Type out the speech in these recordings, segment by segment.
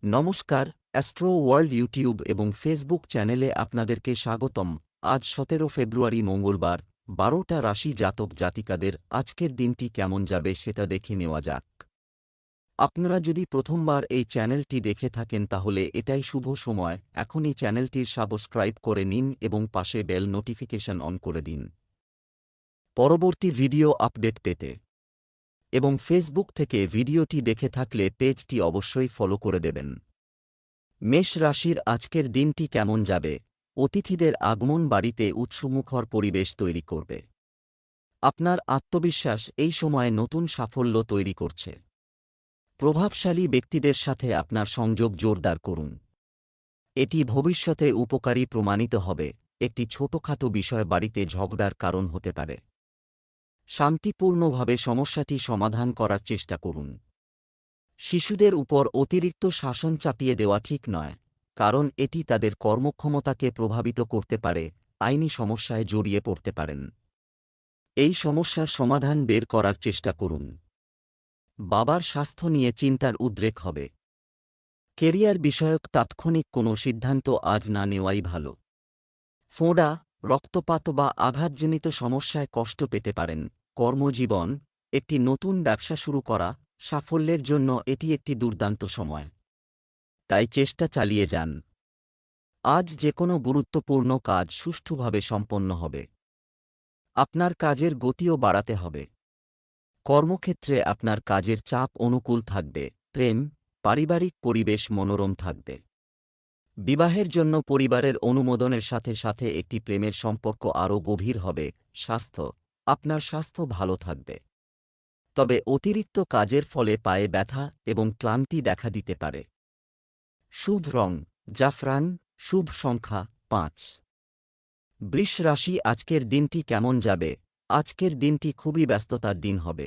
নমস্কার, astro world YouTube এবং Facebook চ্যানেলে আপনাদেরকে স্বাগতম। আজ ১৭ ফেব্রুয়ারি মঙ্গলবার, ১২টা রাশি জাতক জাতিকাদের আজকের দিনটি কেমন যাবে সেটা দেখে নেওয়া যাক। আপনারা যদি প্রথমবার এই চ্যানেলটি দেখে থাকেন তাহলে এটাই শুভ সময়, এখনই চ্যানেলটির সাবস্ক্রাইব করে নিন এবং পাশে বেল নোটিফিকেশন অন করে দিন পরবর্তী ভিডিও আপডেট পেতে। এবং ফেসবুক থেকে ভিডিওটি দেখে থাকলে পেজটি অবশ্যই ফলো করে দেবেন। মেষ রাশির আজকের দিনটি কেমন যাবে? অতিথিদের আগমন বাড়িতে উৎসমুখর পরিবেশ তৈরি করবে। আপনার আত্মবিশ্বাস এই সময়ে নতুন সাফল্য তৈরি করছে। প্রভাবশালী ব্যক্তিদের সাথে আপনার সংযোগ জোরদার করুন। এটি ভবিষ্যতে উপকারী প্রমাণিত হবে। একটি ছোটখাটো বিষয় বাড়িতে ঝগড়ার কারণ হতে পারে। শান্তিপূর্ণভাবে সমস্যাটি সমাধান করার চেষ্টা করুন। শিশুদের উপর অতিরিক্ত শাসন চাপিয়ে দেওয়া ঠিক নয়, কারণ এটি তাদের কর্মক্ষমতাকে প্রভাবিত করতে পারে, আইনি সমস্যায় জড়িয়ে পড়তে পারেন। এই সমস্যার সমাধান বের করার চেষ্টা করুন। বাবার স্বাস্থ্য নিয়ে চিন্তার উদ্রেক হবে। কেরিয়ার বিষয়ক তাৎক্ষণিক কোনো সিদ্ধান্ত আজ না নেওয়াই ভালো। ফোঁড়া, রক্তপাত বা আঘাতজনিত সমস্যায় কষ্ট পেতে পারেন। কর্মজীবন, একটি নতুন ব্যবসা শুরু করা, সাফল্যের জন্য এটি একটি দুর্দান্ত সময়। তাই চেষ্টা চালিয়ে যান। আজ যে কোনো গুরুত্বপূর্ণ কাজ সুষ্ঠুভাবে সম্পন্ন হবে। আপনার কাজের গতিও বাড়াতে হবে। কর্মক্ষেত্রে আপনার কাজের চাপ অনুকূল থাকবে। প্রেম, পারিবারিক পরিবেশ মনোরম থাকবে। বিবাহের জন্য পরিবারের অনুমোদনের সাথে সাথে একটি প্রেমের সম্পর্ক আরও গভীর হবে। স্বাস্থ্য, আপনার স্বাস্থ্য ভালো থাকবে। তবে অতিরিক্ত কাজের ফলে পায়ে ব্যথা এবং ক্লান্তি দেখা দিতে পারে। শুভ রং জাফরান, শুভ সংখ্যা ৫। বৃষ রাশি আজকের দিনটি কেমন যাবে? আজকের দিনটি খুবই ব্যস্ততার দিন হবে।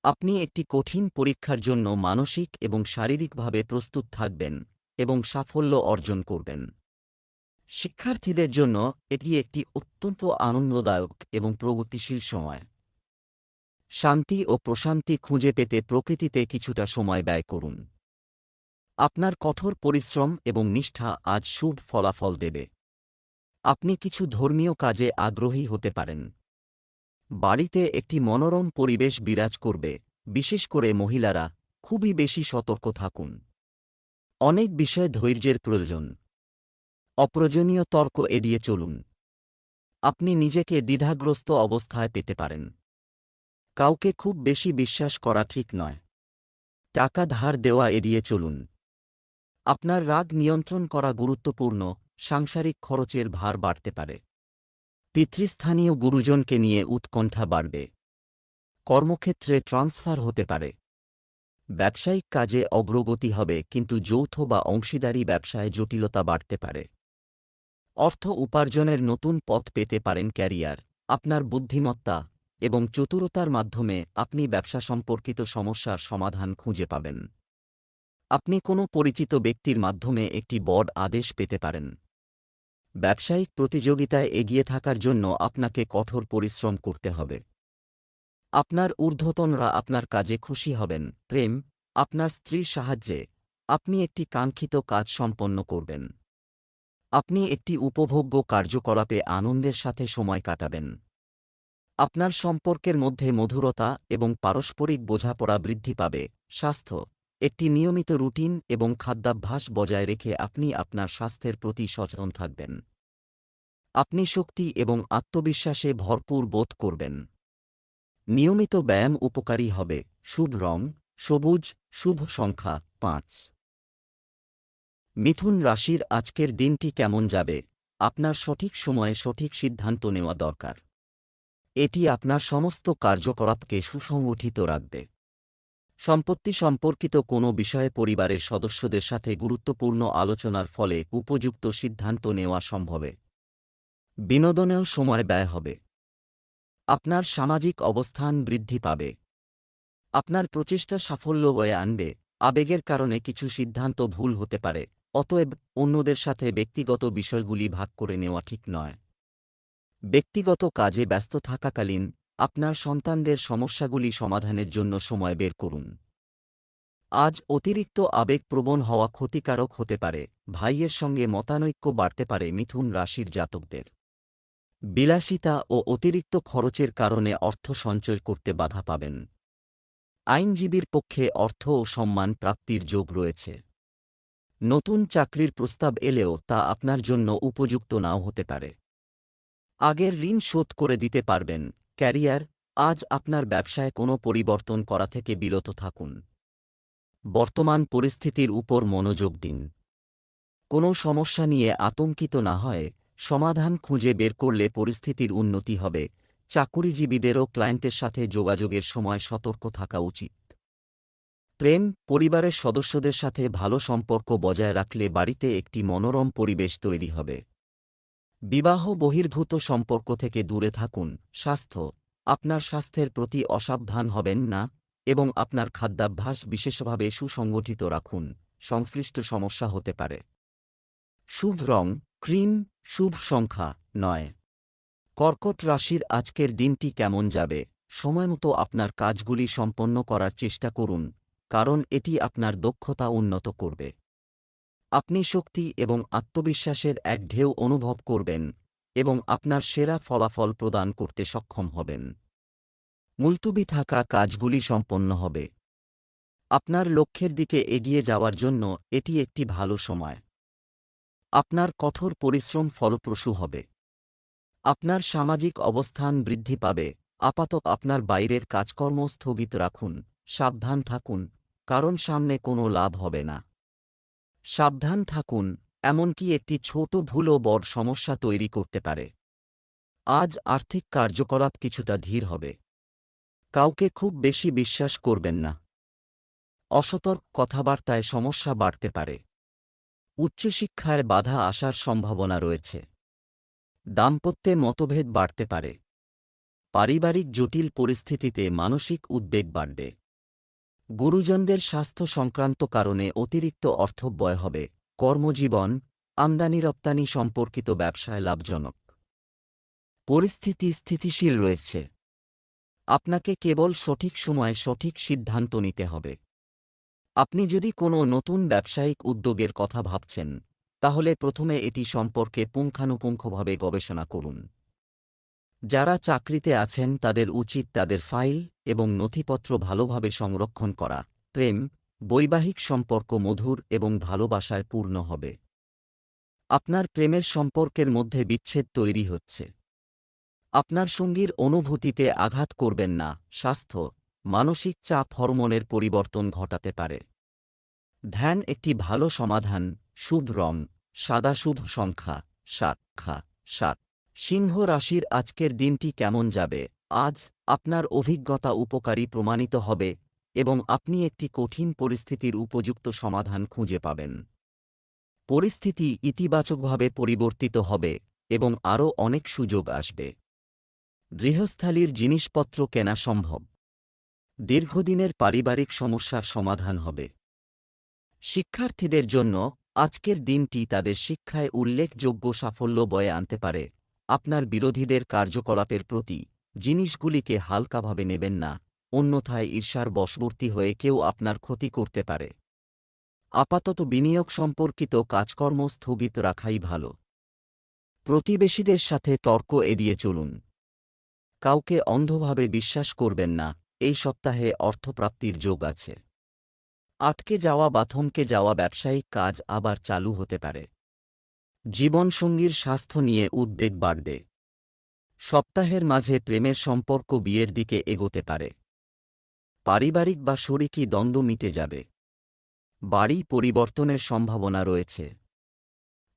আপনি একটি কঠিন পরীক্ষার জন্য মানসিক এবং শারীরিকভাবে প্রস্তুত থাকবেন এবং সাফল্য অর্জন করবেন। শিক্ষার্থীদের জন্য এটি একটি অত্যন্ত আনন্দদায়ক এবং প্রগতিশীল সময়। শান্তি ও প্রশান্তি খুঁজে পেতে প্রকৃতিতে কিছুটা সময় ব্যয় করুন। আপনার কঠোর পরিশ্রম এবং নিষ্ঠা আজ শুভ ফলাফল দেবে। আপনি কিছু ধর্মীয় কাজে আগ্রহী হতে পারেন। বাড়িতে একটি মনোরম পরিবেশ বিরাজ করবে, বিশেষ করে মহিলারা খুবই বেশি সতর্ক থাকুন। অনেক বিষয়ে ধৈর্যের প্রয়োজন। অপ্রয়োজনীয় তর্ক এড়িয়ে চলুন। আপনি নিজেকে দ্বিধাগ্রস্ত অবস্থায় পেতে পারেন। কাউকে খুব বেশি বিশ্বাস করা ঠিক নয়। টাকা ধার দেওয়া এড়িয়ে চলুন। আপনার রাগ নিয়ন্ত্রণ করা গুরুত্বপূর্ণ। সাংসারিক খরচের ভার বাড়তে পারে। পিতৃস্থানীয় গুরুজনকে নিয়ে উৎকণ্ঠা বাড়বে। কর্মক্ষেত্রে ট্রান্সফার হতে পারে। ব্যবসায়িক কাজে অগ্রগতি হবে, কিন্তু যৌথ বা অংশীদারি ব্যবসায় জটিলতা বাড়তে পারে। অর্থ উপার্জনের নতুন পথ পেতে পারেন। ক্যারিয়ার, আপনার বুদ্ধিমত্তা এবং চতুরতার মাধ্যমে আপনি ব্যবসা সম্পর্কিত সমস্যার সমাধান খুঁজে পাবেন। আপনি কোনো পরিচিত ব্যক্তির মাধ্যমে একটি বড় আদেশ পেতে পারেন। ব্যবসায়িক প্রতিযোগিতায় এগিয়ে থাকার জন্য আপনাকে কঠোর পরিশ্রম করতে হবে। আপনার ঊর্ধ্বতনরা আপনার কাজে খুশি হবেন। প্রেম, আপনার স্ত্রীর সাহায্যে আপনি একটি কাঙ্ক্ষিত কাজ সম্পন্ন করবেন। আপনি একটি উপভোগ্য কার্যকলাপে আনন্দের সাথে সময় কাটাবেন। আপনার সম্পর্কের মধ্যে মধুরতা এবং পারস্পরিক বোঝাপড়া বৃদ্ধি পাবে। স্বাস্থ্য, একটি নিয়মিত রুটিন এবং খাদ্যাভ্যাস বজায় রেখে আপনি আপনার স্বাস্থ্যের প্রতি সচেতন থাকবেন। আপনি শক্তি এবং আত্মবিশ্বাসে ভরপুর বোধ করবেন। নিয়মিত ব্যায়াম উপকারী হবে। শুভ রং সবুজ, শুভ সংখ্যা ৫। মিথুন রাশির আজকের দিনটি কেমন যাবে? আপনার সঠিক সময়ে সঠিক সিদ্ধান্ত নেওয়া দরকার। এটি আপনার সমস্ত কার্যকলাপকে সুসংগঠিত রাখবে। সম্পত্তি সম্পর্কিত কোনো বিষয়ে পরিবারের সদস্যদের সাথে গুরুত্বপূর্ণ আলোচনার ফলে উপযুক্ত সিদ্ধান্ত নেওয়া সম্ভবে। বিনোদনেও সময় ব্যয় হবে। আপনার সামাজিক অবস্থান বৃদ্ধি পাবে। আপনার প্রচেষ্টা সাফল্য বয়ে আনবে। আবেগের কারণে কিছু সিদ্ধান্ত ভুল হতে পারে, অতএব অন্যদের সাথে ব্যক্তিগত বিষয়গুলি ভাগ করে নেওয়া ঠিক নয়। ব্যক্তিগত কাজে ব্যস্ত থাকাকালীন আপনার সন্তানদের সমস্যাগুলি সমাধানের জন্য সময় বের করুন। আজ অতিরিক্ত আবেগপ্রবণ হওয়া ক্ষতিকারক হতে পারে। ভাইয়ের সঙ্গে মতানৈক্য বাড়তে পারে মিথুন রাশির জাতকদের। বিলাসিতা ও অতিরিক্ত খরচের কারণে অর্থ সঞ্চয় করতে বাধা পাবেন। আইনজীবীর পক্ষে অর্থ ও সম্মান প্রাপ্তির যোগ রয়েছে। নতুন চাকরির প্রস্তাব এলেও তা আপনার জন্য উপযুক্ত নাও হতে পারে। আগের ঋণ শোধ করে দিতে পারবেন। ক্যারিয়ার, আজ আপনার ব্যবসায় কোনো পরিবর্তন করা থেকে বিরত থাকুন। বর্তমান পরিস্থিতির উপর মনোযোগ দিন। কোনো সমস্যা নিয়ে আতঙ্কিত না হয় সমাধান খুঁজে বের করলে পরিস্থিতির উন্নতি হবে। চাকুরিজীবীদেরও ক্লায়েন্টের সাথে যোগাযোগের সময় সতর্ক থাকা উচিত। প্রেম, পরিবারের সদস্যদের সাথে ভালো সম্পর্ক বজায় রাখলে বাড়িতে একটি মনোরম পরিবেশ তৈরি হবে। বিবাহ বহির্ভূত সম্পর্ক থেকে দূরে থাকুন। স্বাস্থ্য, আপনার স্বাস্থ্যের প্রতি অসাবধান হবেন না এবং আপনার খাদ্যাভ্যাস বিশেষভাবে সুসংগঠিত রাখুন। সংশ্লিষ্ট সমস্যা হতে পারে। শুভ রং ক্রিম, শুভ সংখ্যা 9। কর্কট রাশির আজকের দিনটি কেমন যাবে? সময়মতো আপনার কাজগুলি সম্পন্ন করার চেষ্টা করুন, কারণ এটি আপনার দক্ষতা উন্নত করবে। আপনি শক্তি এবং আত্মবিশ্বাসের এক ঢেউ অনুভব করবেন এবং আপনার সেরা ফলাফল প্রদান করতে সক্ষম হবেন। মুলতুবি থাকা কাজগুলি সম্পন্ন হবে। আপনার লক্ষ্যের দিকে এগিয়ে যাওয়ার জন্য এটি একটি ভালো সময়। আপনার কঠোর পরিশ্রম ফলপ্রসূ হবে। আপনার সামাজিক অবস্থান বৃদ্ধি পাবে। আপাতত আপনার বাইরের কাজকর্ম স্থগিত রাখুন। সাবধান থাকুন, কারণ সামনে কোনো লাভ হবে না। সাবধান থাকুন, এমনকি একটি ছোট ভুলও বড় সমস্যা তৈরি করতে পারে। আজ আর্থিক কার্যকলাপ কিছুটা ধীর হবে। কাউকে খুব বেশি বিশ্বাস করবেন না। অসতর্ক কথাবার্তায় সমস্যা বাড়তে পারে। উচ্চশিক্ষায় বাধা আসার সম্ভাবনা রয়েছে। দাম্পত্যে মতভেদ বাড়তে পারে। পারিবারিক জটিল পরিস্থিতিতে মানসিক উদ্বেগ বাড়বে। গুরুজনদের স্বাস্থ্য সংক্রান্ত কারণে অতিরিক্ত অর্থ ব্যয় হবে। কর্মজীবন, আমদানি রপ্তানি সম্পর্কিত ব্যবসায় লাভজনক। পরিস্থিতি স্থিতিশীল রয়েছে। আপনাকে কেবল সঠিক সময়ে সঠিক সিদ্ধান্ত নিতে হবে। আপনি যদি কোনো নতুন ব্যবসায়িক উদ্যোগের কথা ভাবছেন, তাহলে প্রথমে এটি সম্পর্কে পুঙ্খানুপুঙ্খভাবে গবেষণা করুন। যারা চাকরিতে আছেন তাদের উচিত তাদের ফাইল এবং নথিপত্র ভালোভাবে সংরক্ষণ করা। প্রেম, বৈবাহিক সম্পর্ক মধুর এবং ভালোবাসায় পূর্ণ হবে। আপনার প্রেমের সম্পর্কের মধ্যে বিচ্ছেদ তৈরি হচ্ছে। আপনার সঙ্গীর অনুভূতিতে আঘাত করবেন না। স্বাস্থ্য, মানসিক চাপ হরমোনের পরিবর্তন ঘটাতে পারে। ধ্যান একটি ভালো সমাধান। শুভ রং সাদা, শুভ সংখ্যা 7। সিংহ রাশির আজকের দিনটি কেমন যাবে? আজ আপনার অভিজ্ঞতা উপকারী প্রমাণিত হবে এবং আপনি একটি কঠিন পরিস্থিতির উপযুক্ত সমাধান খুঁজে পাবেন। পরিস্থিতি ইতিবাচকভাবে পরিবর্তিত হবে এবং আরও অনেক সুযোগ আসবে। গৃহস্থালির জিনিসপত্র কেনা সম্ভব। দীর্ঘদিনের পারিবারিক সমস্যার সমাধান হবে। শিক্ষার্থীদের জন্য আজকের দিনটি তাদের শিক্ষায় উল্লেখযোগ্য সাফল্য বয়ে আনতে পারে। আপনার বিরোধীদের কার্যকলাপের প্রতি জিনিসগুলিকে হালকাভাবে নেবেন না, অন্যথায় ঈর্ষার বশবর্তী হয়ে কেউ আপনার ক্ষতি করতে পারে। আপাতত বিনিয়োগ সম্পর্কিত কাজকর্ম স্থগিত রাখাই ভালো। প্রতিবেশীদের সাথে তর্ক এড়িয়ে চলুন। কাউকে অন্ধভাবে বিশ্বাস করবেন না। এই সপ্তাহে অর্থপ্রাপ্তির যোগ আছে। আটকে যাওয়া বা থমকে যাওয়া ব্যবসায়িক কাজ আবার চালু হতে পারে। জীবনসঙ্গীর স্বাস্থ্য নিয়ে উদ্বেগ বাড়বে। সপ্তাহের মাঝে প্রেমের সম্পর্ক বিয়ের দিকে এগোতে পারে। পারিবারিক বা শরিকি দ্বন্দ্ব মিটে যাবে। বাড়ি পরিবর্তনের সম্ভাবনা রয়েছে।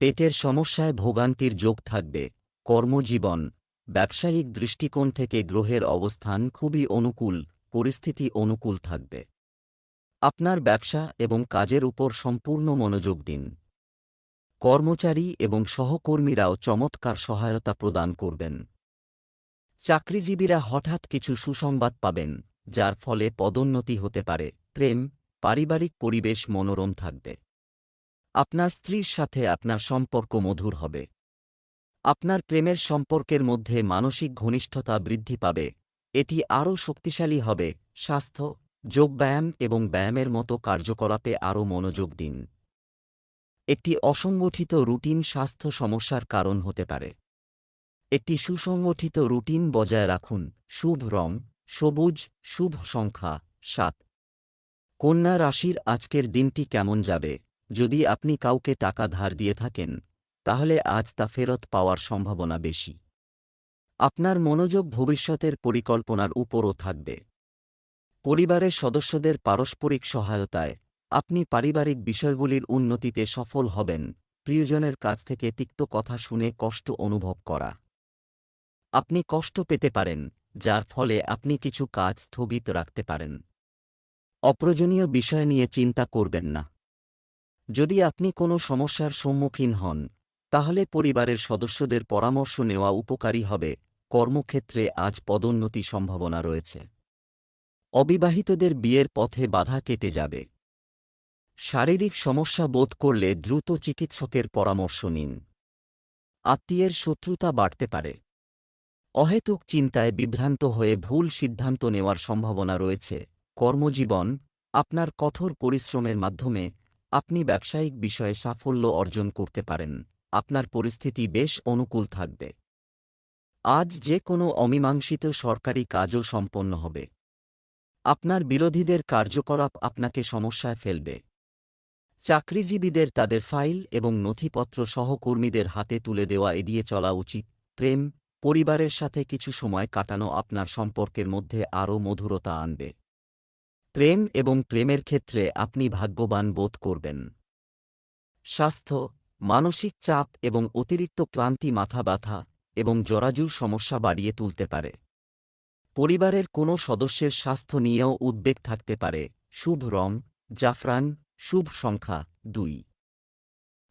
পেটের সমস্যায় ভোগান্তির যোগ থাকবে। কর্মজীবন, ব্যবসায়িক দৃষ্টিকোণ থেকে গ্রহের অবস্থান খুবই অনুকূল, পরিস্থিতি অনুকূল থাকবে। আপনার ব্যবসা এবং কাজের উপর সম্পূর্ণ মনোযোগ দিন। কর্মচারী এবং সহকর্মীরাও চমৎকার সহায়তা প্রদান করবেন। চাকরিজীবীরা হঠাৎ কিছু সুসংবাদ পাবেন, যার ফলে পদোন্নতি হতে পারে। প্রেম, পারিবারিক পরিবেশ মনোরম থাকবে। আপনার স্ত্রীর সাথে আপনার সম্পর্ক মধুর হবে। আপনার প্রেমের সম্পর্কের মধ্যে মানসিক ঘনিষ্ঠতা বৃদ্ধি পাবে। এটি আরও শক্তিশালী হবে। স্বাস্থ্য, যোগব্যায়াম এবং ব্যায়ামের মতো কার্যকলাপে আরও মনোযোগ দিন। একটি অসংগঠিত রুটিন স্বাস্থ্য সমস্যার কারণ হতে পারে। একটি সুসংগঠিত রুটিন বজায় রাখুন। শুভ রং সবুজ, শুভ সংখ্যা 7। কন্যা রাশির আজকের দিনটি কেমন যাবে? যদি আপনি কাউকে টাকা ধার দিয়ে থাকেন, তাহলে আজ তা ফেরত পাওয়ার সম্ভাবনা বেশি। আপনার মনোযোগ ভবিষ্যতের পরিকল্পনার উপরও থাকবে। পরিবারের সদস্যদের পারস্পরিক সহায়তায় আপনি পারিবারিক বিষয়গুলির উন্নতিতে সফল হবেন। প্রিয়জনের কাছ থেকে তিক্ত কথা শুনে কষ্ট অনুভব করা। আপনি কষ্ট পেতে পারেন, যার ফলে আপনি কিছু কাজ স্থগিত রাখতে পারেন। অপ্রয়োজনীয় বিষয় নিয়ে চিন্তা করবেন না। যদি আপনি কোনো সমস্যার সম্মুখীন হন, তাহলে পরিবারের সদস্যদের পরামর্শ নেওয়া উপকারী হবে। কর্মক্ষেত্রে আজ পদোন্নতি সম্ভাবনা রয়েছে। অবিবাহিতদের বিয়ের পথে বাধা কেটে যাবে। শারীরিক সমস্যা বোধ করলে দ্রুত চিকিৎসকের পরামর্শ নিন। আত্মীয়ের শত্রুতা বাড়তে পারে। অহেতুক চিন্তায় বিভ্রান্ত হয়ে ভুল সিদ্ধান্ত নেওয়ার সম্ভাবনা রয়েছে। কর্মজীবন, আপনার কঠোর পরিশ্রমের মাধ্যমে আপনি ব্যবসায়িক বিষয়ে সাফল্য অর্জন করতে পারেন। আপনার পরিস্থিতি বেশ অনুকূল থাকবে। আজ যে কোনো অমীমাংসিত সরকারি কাজও সম্পন্ন হবে। আপনার বিরোধীদের কার্যকলাপ আপনাকে সমস্যায় ফেলবে। চাকরিজীবীদের তাদের ফাইল এবং নথিপত্র সহকর্মীদের হাতে তুলে দেওয়া এড়িয়ে চলা উচিত। প্রেম, পরিবারের সাথে কিছু সময় কাটানো আপনার সম্পর্কের মধ্যে আরও মধুরতা আনবে। প্রেম এবং প্রেমের ক্ষেত্রে আপনি ভাগ্যবান বোধ করবেন। স্বাস্থ্য, মানসিক চাপ এবং অতিরিক্ত ক্লান্তি মাথা ব্যথা এবং জরাজুর সমস্যা বাড়িয়ে তুলতে পারে। পরিবারের কোনো সদস্যের স্বাস্থ্য নিয়েও উদ্বেগ থাকতে পারে। শুভ রং জাফরান, শুভ সংখ্যা 2।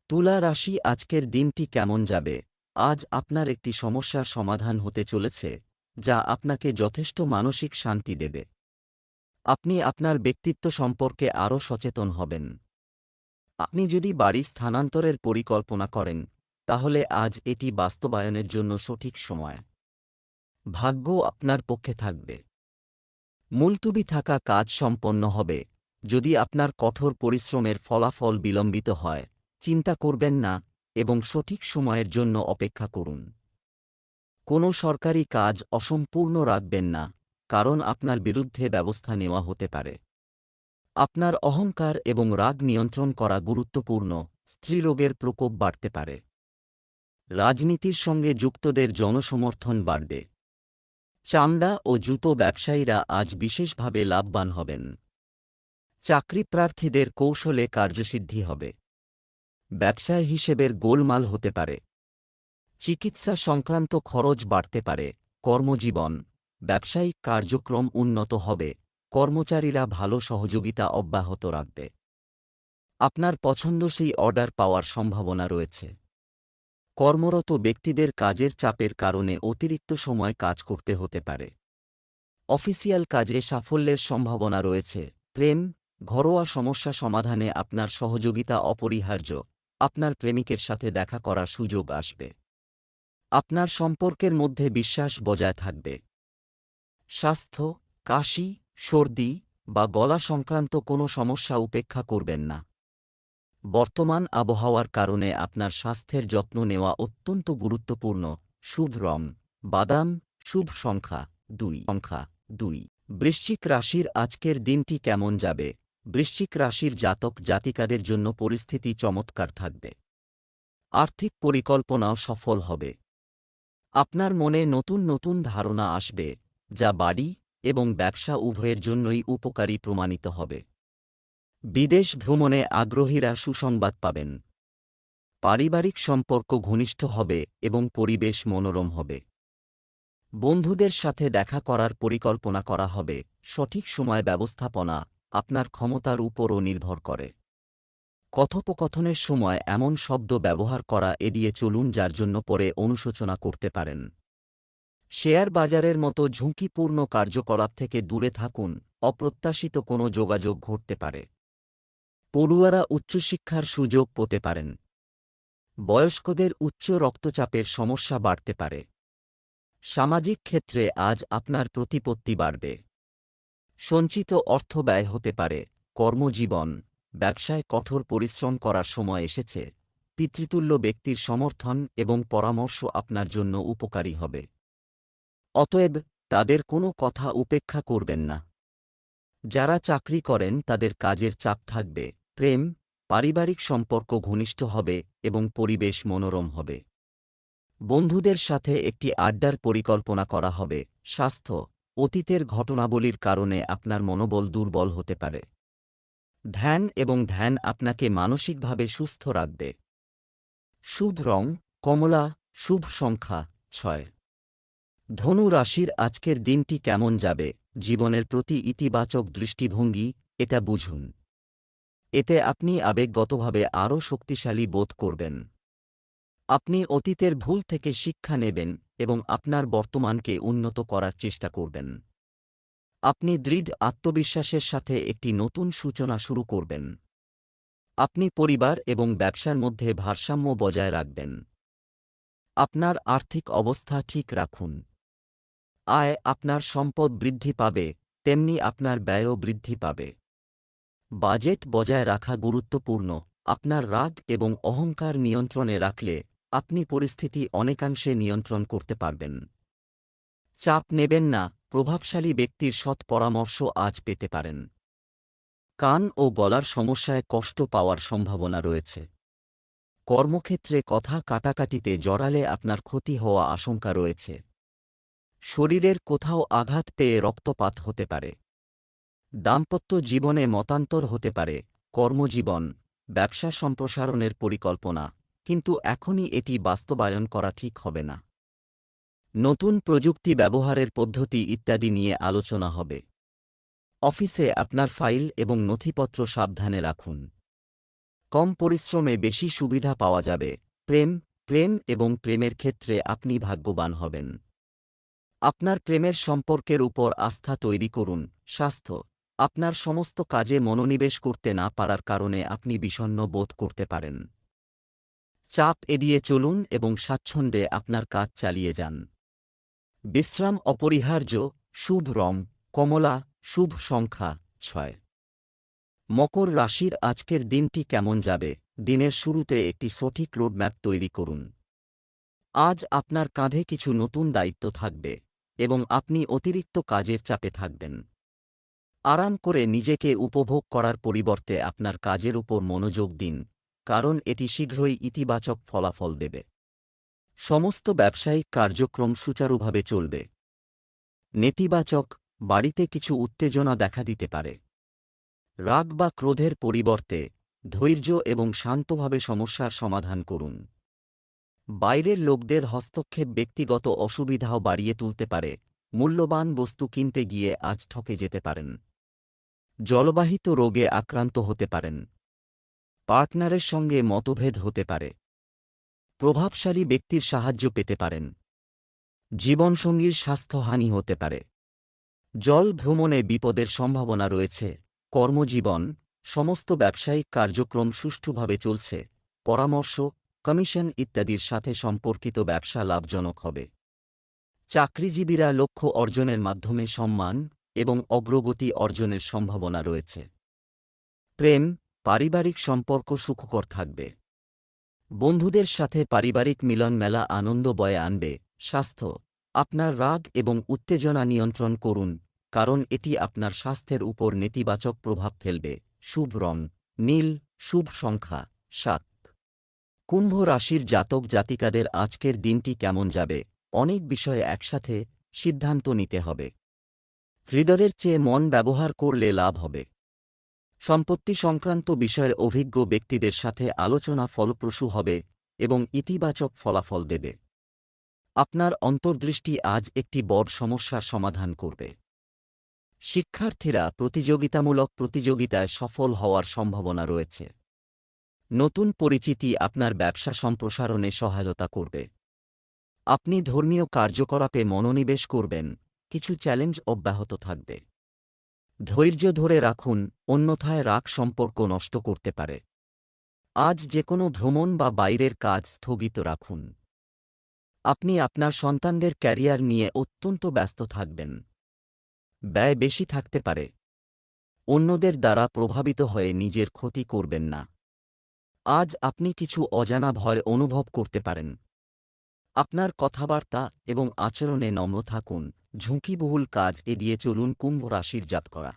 তুলা রাশি আজকের দিনটি কেমন যাবে? আজ আপনার একটি সমস্যার সমাধান হতে চলেছে, যা আপনাকে যথেষ্ট মানসিক শান্তি দেবে। আপনি আপনার ব্যক্তিত্ব সম্পর্কে আরও সচেতন হবেন। আপনি যদি বাড়ি স্থানান্তরের পরিকল্পনা করেন, তাহলে আজ এটি বাস্তবায়নের জন্য সঠিক সময়। ভাগ্য আপনার পক্ষে থাকবে। মুলতুবি থাকা কাজ সম্পন্ন হবে। যদি আপনার কঠোর পরিশ্রমের ফলাফল বিলম্বিত হয়, চিন্তা করবেন না এবং সঠিক সময়ের জন্য অপেক্ষা করুন। কোনো সরকারি কাজ অসম্পূর্ণ রাখবেন না, কারণ আপনার বিরুদ্ধে ব্যবস্থা নেওয়া হতে পারে। আপনার অহংকার এবং রাগ নিয়ন্ত্রণ করা গুরুত্বপূর্ণ। স্ত্রীরোগের প্রকোপ বাড়তে পারে। রাজনীতির সঙ্গে যুক্তদের জনসমর্থন বাড়বে। চামড়া ও জুতো ব্যবসায়ীরা আজ বিশেষভাবে লাভবান হবেন। চাকরি প্রার্থীদের কৌশলে কার্যসিদ্ধি হবে। ব্যবসায় হিসেবের গোলমাল হতে পারে। চিকিৎসা সংক্রান্ত খরচ বাড়তে পারে। কর্মজীবন, ব্যবসায়িক কার্যক্রম উন্নত হবে। কর্মচারীরা ভালো সহযোগিতা অব্যাহত রাখবে। আপনার পছন্দসই অর্ডার পাওয়ার সম্ভাবনা রয়েছে। কর্মরত ব্যক্তিদের কাজের চাপের কারণে অতিরিক্ত সময় কাজ করতে হতে পারে। অফিসিয়াল কাজে সাফল্যের সম্ভাবনা রয়েছে। প্রেম, ঘরোয়া সমস্যা সমাধানে আপনার সহযোগিতা অপরিহার্য। আপনার প্রেমিকের সাথে দেখা করার সুযোগ আসবে। আপনার সম্পর্কের মধ্যে বিশ্বাস বজায় থাকবে। স্বাস্থ্য, কাশি, সর্দি বা গলা সংক্রান্ত কোনো সমস্যা উপেক্ষা করবেন না। বর্তমান আবহাওয়ার কারণে আপনার স্বাস্থ্যের যত্ন নেওয়া অত্যন্ত গুরুত্বপূর্ণ। শুভ রং বাদাম, শুভ সংখ্যা 2। বৃশ্চিক রাশির আজকের দিনটি কেমন যাবে? বৃশ্চিক রাশির জাতক জাতিকাদের জন্য পরিস্থিতি চমৎকার থাকবে। আর্থিক পরিকল্পনাও সফল হবে। আপনার মনে নতুন নতুন ধারণা আসবে, যা বাড়ি এবং ব্যবসা উভয়ের জন্যই উপকারী প্রমাণিত হবে। বিদেশ ভ্রমণে আগ্রহীরা সুসংবাদ পাবেন। পারিবারিক সম্পর্ক ঘনিষ্ঠ হবে এবং পরিবেশ মনোরম হবে। বন্ধুদের সাথে দেখা করার পরিকল্পনা করা হবে। সঠিক সময় ব্যবস্থাপনা আপনার ক্ষমতার উপরও নির্ভর করে। কথোপকথনের সময় এমন শব্দ ব্যবহার করা এড়িয়ে চলুন যার জন্য পরে অনুশোচনা করতে পারেন। শেয়ার বাজারের মতো ঝুঁকিপূর্ণ কার্যকলাপ থেকে দূরে থাকুন। অপ্রত্যাশিত কোনো যোগাযোগ ঘটতে পারে। পড়ুয়ারা উচ্চশিক্ষার সুযোগ পেতে পারেন। বয়স্কদের উচ্চ রক্তচাপের সমস্যা বাড়তে পারে। সামাজিক ক্ষেত্রে আজ আপনার প্রতিপত্তি বাড়বে। সঞ্চিত অর্থ ব্যয় হতে পারে। কর্মজীবন, ব্যবসায় কঠোর পরিশ্রম করার সময় এসেছে। পিতৃতুল্য ব্যক্তির সমর্থন এবং পরামর্শ আপনার জন্য উপকারী হবে। অতএব তাদের কোনো কথা উপেক্ষা করবেন না। যারা চাকরি করেন তাদের কাজের চাপ থাকবে। প্রেম, পারিবারিক সম্পর্ক ঘনিষ্ঠ হবে এবং পরিবেশ মনোরম হবে। বন্ধুদের সাথে একটি আড্ডার পরিকল্পনা করা হবে। স্বাস্থ্য, অতীতের ঘটনাবলীর কারণে আপনার মনোবল দুর্বল হতে পারে। ধ্যান আপনাকে মানসিকভাবে সুস্থ রাখবে। শুভ রং কমলা, শুভ সংখ্যা 6। ধনু রাশির আজকের দিনটি কেমন যাবে? জীবনের প্রতি ইতিবাচক দৃষ্টিভঙ্গি, এটা বুঝুন। এতে আপনি আবেগগতভাবে আরও শক্তিশালী বোধ করবেন। আপনি অতীতের ভুল থেকে শিক্ষা নেবেন এবং আপনার বর্তমানকে উন্নত করার চেষ্টা করবেন। আপনি দৃঢ় আত্মবিশ্বাসের সাথে একটি নতুন সূচনা শুরু করবেন। আপনি পরিবার এবং ব্যবসার মধ্যে ভারসাম্য বজায় রাখবেন। আপনার আর্থিক অবস্থা ঠিক রাখুন। আপনার সম্পদ বৃদ্ধি পাবে, তেমনি আপনার ব্যয়ও বৃদ্ধি পাবে। বাজেট বজায় রাখা গুরুত্বপূর্ণ। আপনার রাগ এবং অহংকার নিয়ন্ত্রণে রাখলে আপনি পরিস্থিতি অনেকাংশে নিয়ন্ত্রণ করতে পারবেন। চাপ নেবেন না, প্রভাবশালী ব্যক্তির সৎ পরামর্শ আজ পেতে পারেন। কান ও গলার সমস্যায় কষ্ট পাওয়ার সম্ভাবনা রয়েছে। কর্মক্ষেত্রে কথা কাটাকাটিতে জড়ালে আপনার ক্ষতি হওয়া আশঙ্কা রয়েছে। শরীরের কোথাও আঘাত পেয়ে রক্তপাত হতে পারে। দাম্পত্য জীবনে মতান্তর হতে পারে। কর্মজীবন, ব্যবসা সম্প্রসারণের পরিকল্পনা, কিন্তু এখনই এটি বাস্তবায়ন করা ঠিক হবে না। নতুন প্রযুক্তি ব্যবহারের পদ্ধতি ইত্যাদি নিয়ে আলোচনা হবে। অফিসে আপনার ফাইল এবং নথিপত্র সাবধানে রাখুন। কম পরিশ্রমে বেশি সুবিধা পাওয়া যাবে। প্রেম এবং প্রেমের ক্ষেত্রে আপনি ভাগ্যবান হবেন। আপনার প্রেমের সম্পর্কের উপর আস্থা তৈরি করুন। স্বাস্থ্য, আপনার সমস্ত কাজে মনোনিবেশ করতে না পারার কারণে আপনি বিষণ্ণ বোধ করতে পারেন। চাপ এড়িয়ে চলুন এবং স্বাচ্ছন্দ্যে আপনার কাজ চালিয়ে যান। বিশ্রাম অপরিহার্য। শুভ রং কমলা, শুভ সংখ্যা 6। মকর রাশির আজকের দিনটি কেমন যাবে? দিনের শুরুতে একটি সঠিক রোডম্যাপ তৈরি করুন। আজ আপনার কাঁধে কিছু নতুন দায়িত্ব থাকবে এবং আপনি অতিরিক্ত কাজের চাপে থাকবেন। আরাম করে নিজেকে উপভোগ করার পরিবর্তে আপনার কাজের উপর মনোযোগ দিন, কারণ এটি শীঘ্রই ইতিবাচক ফলাফল দেবে। সমস্ত ব্যবসায়িক কার্যক্রম সুচারুভাবে চলবে। নেতিবাচক, বাড়িতে কিছু উত্তেজনা দেখা দিতে পারে। রাগ বা ক্রোধের পরিবর্তে ধৈর্য এবং শান্তভাবে সমস্যার সমাধান করুন। বাইরের লোকদের হস্তক্ষেপ ব্যক্তিগত অসুবিধাও বাড়িয়ে তুলতে পারে। মূল্যবান বস্তু কিনতে গিয়ে আজ ঠকে যেতে পারেন। জলবাহিত রোগে আক্রান্ত হতে পারেন। পার্টনারের সঙ্গে মতভেদ হতে পারে। প্রভাবশালী ব্যক্তির সাহায্য পেতে পারেন। জীবনসঙ্গীর স্বাস্থ্যহানি হতে পারে। জল ভ্রমণে বিপদের সম্ভাবনা রয়েছে। কর্মজীবন, সমস্ত ব্যবসায়িক কার্যক্রম সুষ্ঠুভাবে চলছে। পরামর্শ, কমিশন ইত্যাদির সাথে সম্পর্কিত ব্যবসা লাভজনক হবে। চাকরিজীবীরা লক্ষ্য অর্জনের মাধ্যমে সম্মান এবং অগ্রগতি অর্জনের সম্ভাবনা রয়েছে। প্রেম, পারিবারিক সম্পর্ক সুখকর থাকবে। বন্ধুদের সাথে পারিবারিক মিলন মেলা আনন্দ বয়ে আনবে। স্বাস্থ্য, আপনার রাগ এবং উত্তেজনা নিয়ন্ত্রণ করুন, কারণ এটি আপনার স্বাস্থ্যের উপর নেতিবাচক প্রভাব ফেলবে। শুভ রং নীল, শুভ সংখ্যা 7। কুম্ভ রাশির জাতক জাতিকাদের আজকের দিনটি কেমন যাবে? অনেক বিষয়ে একসাথে সিদ্ধান্ত নিতে হবে। হৃদয়ের চেয়ে মন ব্যবহার করলে লাভ হবে। সম্পত্তি সংক্রান্ত বিষয়ের অভিজ্ঞ ব্যক্তিদের সাথে আলোচনা ফলপ্রসূ হবে এবং ইতিবাচক ফলাফল দেবে। আপনার অন্তর্দৃষ্টি আজ একটি বড় সমস্যার সমাধান করবে। শিক্ষার্থীরা প্রতিযোগিতামূলক প্রতিযোগিতায় সফল হওয়ার সম্ভাবনা রয়েছে। নতুন পরিচিতি আপনার ব্যবসা সম্প্রসারণে সহায়তা করবে। আপনি ধর্মীয় কার্যকলাপে মনোনিবেশ করবেন, কিছু চ্যালেঞ্জ অব্যাহত থাকবে। ধৈর্য ধরে রাখুন, অন্যথায় রাগ সম্পর্ক নষ্ট করতে পারে। আজ যে কোনো ভ্রমণ বা বাইরের কাজ স্থগিত রাখুন। আপনি আপনার সন্তানদের ক্যারিয়ার নিয়ে অত্যন্ত ব্যস্ত থাকবেন। ব্যয় বেশি থাকতে পারে। অন্যদের দ্বারা প্রভাবিত হয়ে নিজের ক্ষতি করবেন না। আজ আপনি কিছু অজানা ভয় অনুভব করতে পারেন। আপনার কথাবার্তা এবং আচরণে নম্র থাকুন। ঝুঁকিবহুল কাজ এড়িয়ে চলুন। কুম্ভ রাশির জাতকরা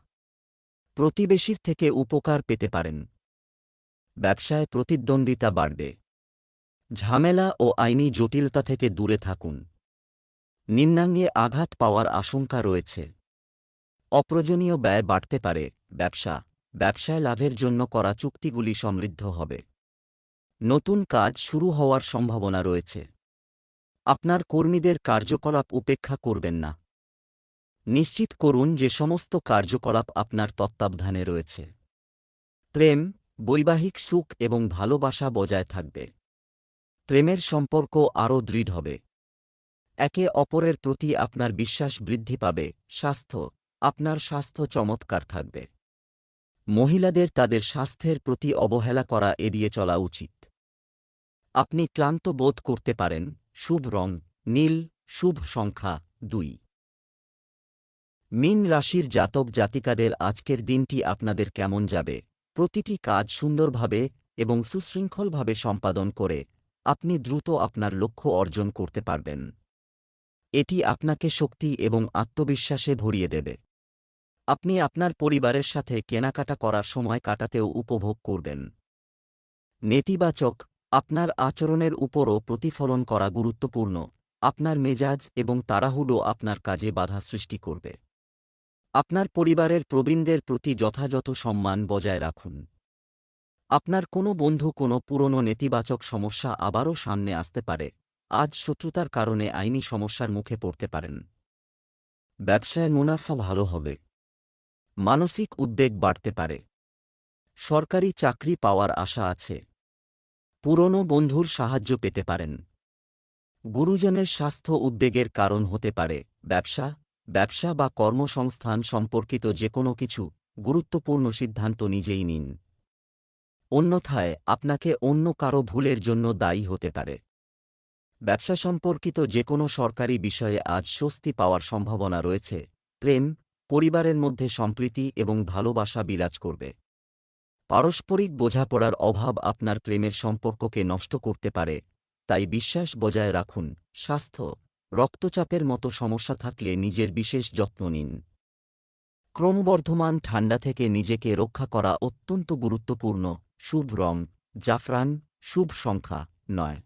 প্রতিবেশীর থেকে উপকার পেতে পারেন। ব্যবসায় প্রতিদ্বন্দ্বিতা বাড়বে। ঝামেলা ও আইনি জটিলতা থেকে দূরে থাকুন। নিম্নাঙ্গে আঘাত পাওয়ার আশঙ্কা রয়েছে। অপ্রয়োজনীয় ব্যয় বাড়তে পারে। ব্যবসায় লাভের জন্য করা চুক্তিগুলি সমৃদ্ধ হবে। নতুন কাজ শুরু হওয়ার সম্ভাবনা রয়েছে। আপনার কর্মীদের কার্যকলাপ উপেক্ষা করবেন না। নিশ্চিত করুন যে সমস্ত কার্যকলাপ আপনার তত্ত্বাবধানে রয়েছে। প্রেম, বৈবাহিক সুখ এবং ভালোবাসা বজায় থাকবে। প্রেমের সম্পর্ক আরও দৃঢ় হবে। একে অপরের প্রতি আপনার বিশ্বাস বৃদ্ধি পাবে। আপনার স্বাস্থ্য চমৎকার থাকবে। মহিলাদের তাদের স্বাস্থ্যের প্রতি অবহেলা করা এড়িয়ে চলা উচিত। আপনি ক্লান্ত বোধ করতে পারেন। শুভ রং নীল, শুভ সংখ্যা 2। মীন রাশির জাতক জাতিকাদের আজকের দিনটি আপনাদের কেমন যাবে? প্রতিটি কাজ সুন্দরভাবে এবং সুশৃঙ্খলভাবে সম্পাদন করে আপনি দ্রুত আপনার লক্ষ্য অর্জন করতে পারবেন। এটি আপনাকে শক্তি এবং আত্মবিশ্বাসে ভরিয়ে দেবে। আপনি আপনার পরিবারের সাথে কেনাকাটা করার সময় কাটাতেও উপভোগ করবেন। নেতিবাচক আপনার আচরণের উপরও প্রতিফলন করা গুরুত্বপূর্ণ। আপনার মেজাজ এবং তাড়াহুড়ো আপনার কাজে বাধা সৃষ্টি করবে। আপনার পরিবারের প্রবীণদের প্রতি যথাযথ সম্মান বজায় রাখুন। আপনার কোনো বন্ধু কোনো পুরনো নেতিবাচক সমস্যা আবারও সামনে আসতে পারে। আজ শত্রুতার কারণে আইনি সমস্যার মুখে পড়তে পারেন। ব্যবসায় মুনাফা ভালো হবে। মানসিক উদ্বেগ বাড়তে পারে। সরকারি চাকরি পাওয়ার আশা আছে। পুরনো বন্ধুর সাহায্য পেতে পারেন। গুরুজনের স্বাস্থ্য উদ্বেগের কারণ হতে পারে। ব্যবসা বা কর্মসংস্থান সম্পর্কিত যে কোনো কিছু গুরুত্বপূর্ণ সিদ্ধান্ত নিজেই নিন। অন্যথায় আপনাকে অন্য কারো ভুলের জন্য দায়ী হতে পারে। ব্যবসা সম্পর্কিত যে কোনো সরকারি বিষয়ে আজ স্বস্তি পাওয়ার সম্ভাবনা রয়েছে। প্রেম, পরিবারের মধ্যে সম্প্রীতি এবং ভালোবাসা বিরাজ করবে। পারস্পরিক বোঝাপড়ার অভাব আপনার প্রেমের সম্পর্ককে নষ্ট করতে পারে, তাই বিশ্বাস বজায় রাখুন। স্বাস্থ্য, রক্তচাপের মতো সমস্যা থাকলে নিজের বিশেষ যত্ন নিন। ক্রমবর্ধমান ঠান্ডা থেকে নিজেকে রক্ষা করা অত্যন্ত গুরুত্বপূর্ণ। শুভ রং জাফরান, শুভ সংখ্যা 9।